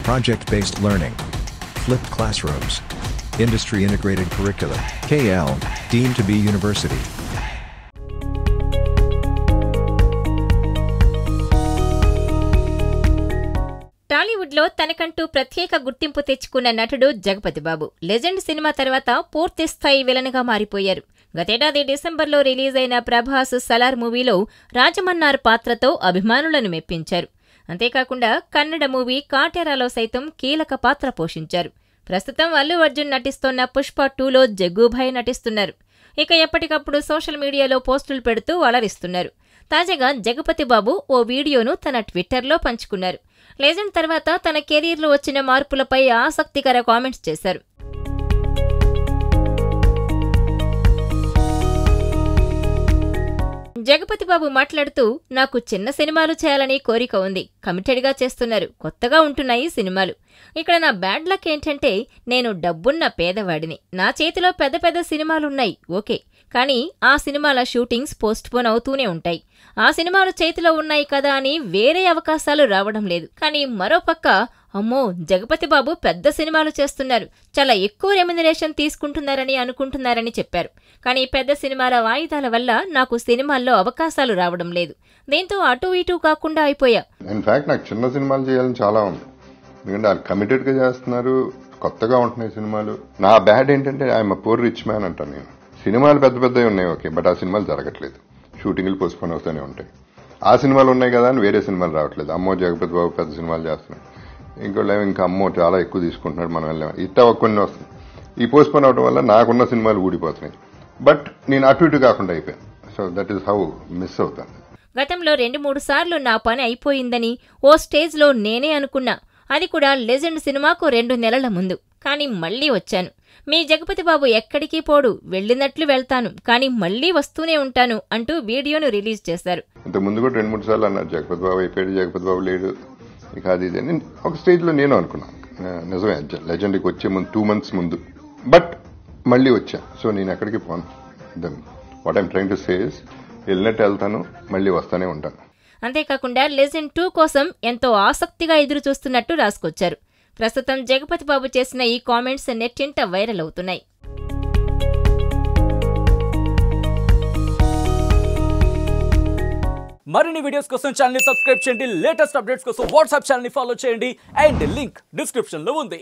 project-based learning, flipped classrooms, industry-integrated curriculum, KL, deemed to be university. Tollywood లో తనకంటూ ప్రత్యేక గుర్తింపు తెచ్చుకున్న నటుడు జగపతి బాబు లెజెండ్ సినిమా తర్వాత పూర్తి స్థాయి విలన్ గా మారిపోయారు. గతేడాది డిసెంబర్లో రిలీజ్ అయిన ప్రభాస్ సలార్ మూవీలో రాజమన్నార్ పాత్రతో అభిమానులను మెప్పించారు. అంతేకాకుండా కన్నడ మూవీ కాటేరాలో సైతం కీలక పాత్ర పోషించారు. ప్రస్తుతం అల్లు అర్జున్ నటిస్తోన్న పుష్ప 2లో జగ్గుభాయ్ నటిస్తున్నారు. ఇక ఎప్పటికప్పుడు సోషల్ మీడియాలో పోస్టులు పెడుతూ అలరిస్తున్నారు. తాజాగా జగపతి బాబు ఓ వీడియోను తన ట్విట్టర్లో పంచుకున్నారు. లెజెండ్ తర్వాత తన కెరీర్లో వచ్చిన మార్పులపై ఆసక్తికర కామెంట్స్ చేశారు. జగపతి బాబు మాట్లాడుతూ, నాకు చిన్న సినిమాలు చేయాలని కోరిక ఉంది. కమిటెడ్గా చేస్తున్నారు. కొత్తగా ఉంటున్నాయి సినిమాలు. ఇక్కడ నా బ్యాడ్ లక్ ఏంటంటే నేను డబ్బున్న పేదవాడిని. నా చేతిలో పెద్ద పెద్ద సినిమాలున్నాయి, ఓకే, కానీ ఆ సినిమాల షూటింగ్స్ పోస్ట్పోన్ అవుతూనే ఉంటాయి. ఆ సినిమాలు చేతిలో ఉన్నాయి కదా అని వేరే అవకాశాలు రావడం లేదు. కానీ మరోపక్క అమ్మో, జగపతి బాబు పెద్ద సినిమాలు చేస్తున్నారు, చాలా ఎక్కువ రెమ్యునరేషన్ తీసుకుంటున్నారని అనుకుంటున్నారని చెప్పారు. కానీ పెద్ద సినిమాల వాయిదాల వల్ల నాకు సినిమాల్లో అవకాశాలు రావడం లేదు. దీంతో అటు ఇటు కాకుండా అయిపోయా. ఇన్ఫాక్ట్ నాకు చిన్న సినిమాలు చేయాలని చాలా ఉంది. ఎందుకంటే వాళ్ళు కమిటెడ్ గా చేస్తున్నారు, కొత్తగా ఉంటున్నాయి సినిమాలు. నా బ్యాడ్ ఏంటంటే ఐఎమ్ పూర్ రిచ్ మ్యాన్ అంటాను నేను. సినిమాలు పెద్ద పెద్దవి ఉన్నాయి, ఓకే, బట్ ఆ సినిమాలు జరగట్లేదు. షూటింగ్లు పోస్ట్పోన్ అవుతూనే ఉంటాయి. ఆ సినిమాలు ఉన్నాయి కదా అని వేరే సినిమాలు రావట్లేదు. అమ్మో జగపతి బాబు పెద్ద సినిమాలు చేస్తున్నాయి, ఇంకోళ్ళు ఇంకా అమ్మో చాలా ఎక్కువ తీసుకుంటున్నాడు, మనం వెళ్ళాం, ఇట్లా కొన్ని వస్తుంది. ఈ పోస్ట్పోన్ అవడం వల్ల నాకున్న సినిమాలు ఊడిపోతున్నాయి. బట్ నేను అటు ఇటు కాకుండా అయిపోయాను. So that is how miss అవుతాను. గతంలో 2-3 సార్లు నా పని అయిపోయిందని ఓ స్టేజ్లో నేనే అనుకున్నా. అది కూడా లెజెండ్ సినిమాకు 2 నెలల ముందు. కానీ మళ్లీ వచ్చాను. మీ జగపతి బాబు ఎక్కడికి పోడు, వెళ్ళినట్లు వెళ్తాను, కానీ మళ్లీ వస్తూనే ఉంటాను అంటూ వీడియోను రిలీజ్ చేశారు. ఇంత ముందు కూడా 2-3 సార్లు అన్నారు జగపతి బాబు అయిపోయాడు, జగపతి బాబు లేడు, ఇక అది ఇది అని ఒక స్టేజ్ లో నేను అనుకున్నాను. నిజమే, లెజెండ్కి వచ్చే ముందు 2 months ముందు. బట్ మళ్లీ వచ్చా. సో నేను ఎక్కడికి పోను. What I'm trying to say is, వెళ్ళినట్టు వెళ్తాను, మళ్లీ వస్తానే ఉంటాను. అంతేకాకుండా లెజెండ్ 2 కోసం ఎంతో ఆసక్తిగా ఎదురు చూస్తున్నట్టు రాసుకొచ్చారు. ప్రస్తుతం జగపతి బాబు చేసిన ఈ కామెంట్స్ నెట్టింట వైరల్ అవుతున్నాయి. మరిన్ని వీడియోస్ కోసం ఛానల్ ని సబ్స్క్రైబ్ చేయండి. లేటెస్ట్ అప్డేట్స్ కోసం వాట్సాప్ ఛానల్ ని ఫాలో చేయండి. అండ్ లింక్ డిస్క్రిప్షన్ లో ఉంది.